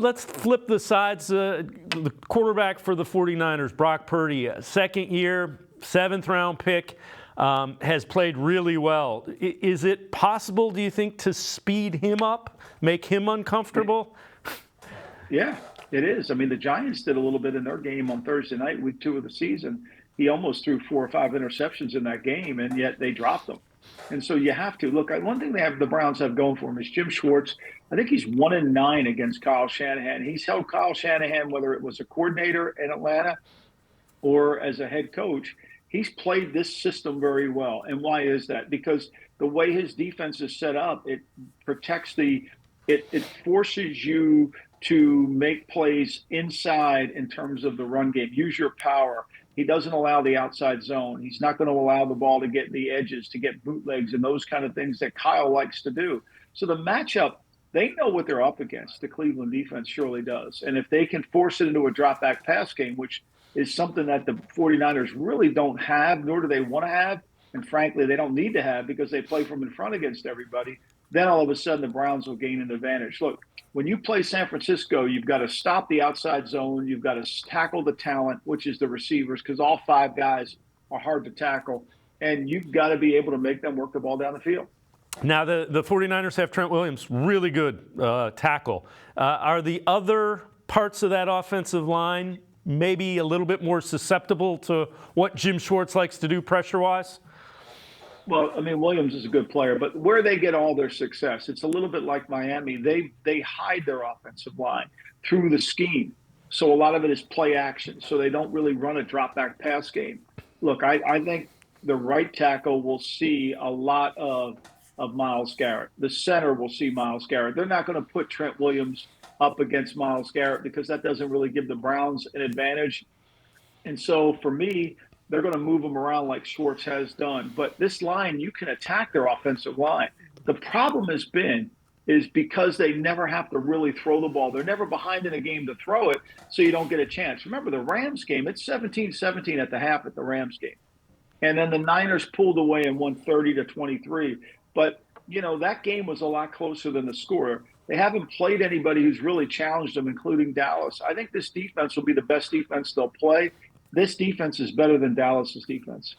Let's flip the sides. The quarterback for the 49ers, Brock Purdy, second year, 7th-round pick, has played really well. Is it possible, do you think, to speed him up, make him uncomfortable? Yeah, it is. I mean, the Giants did a little bit in their game on Thursday night, week 2 of the season. He almost threw 4 or 5 interceptions in that game, and yet they dropped them. And so you have to look. One thing the Browns have going for him is Jim Schwartz. I think he's 1-9 against Kyle Shanahan. He's held Kyle Shanahan, whether it was a coordinator in Atlanta or as a head coach. He's played this system very well. And why is that? Because the way his defense is set up, it protects it forces you to make plays inside in terms of the run game. Use your power. He doesn't allow the outside zone. He's not going to allow the ball to get in the edges, to get bootlegs and those kind of things that Kyle likes to do. So the matchup, they know what they're up against. The Cleveland defense surely does. And if they can force it into a drop back pass game, which is something that the 49ers really don't have, nor do they want to have, and frankly, they don't need to have because they play from in front against everybody, then all of a sudden the Browns will gain an advantage. Look, when you play San Francisco, you've got to stop the outside zone. You've got to tackle the talent, which is the receivers, because all 5 guys are hard to tackle. And you've got to be able to make them work the ball down the field. Now, the 49ers have Trent Williams, really good tackle. Are the other parts of that offensive line maybe a little bit more susceptible to what Jim Schwartz likes to do pressure-wise? Well, I mean, Williams is a good player, but where they get all their success, it's a little bit like Miami. They hide their offensive line through the scheme. So a lot of it is play action. So they don't really run a drop back pass game. Look, I think the right tackle will see a lot of Myles Garrett. The center will see Myles Garrett. They're not going to put Trent Williams up against Myles Garrett because that doesn't really give the Browns an advantage. And so for me, they're going to move them around like Schwartz has done. But this line, you can attack their offensive line. The problem has been is because they never have to really throw the ball. They're never behind in a game to throw it, so you don't get a chance. Remember the Rams game, it's 17-17 at the half at the Rams game. And then the Niners pulled away and won 30-23. But, you know, that game was a lot closer than the score. They haven't played anybody who's really challenged them, including Dallas. I think this defense will be the best defense they'll play. This defense is better than Dallas's defense.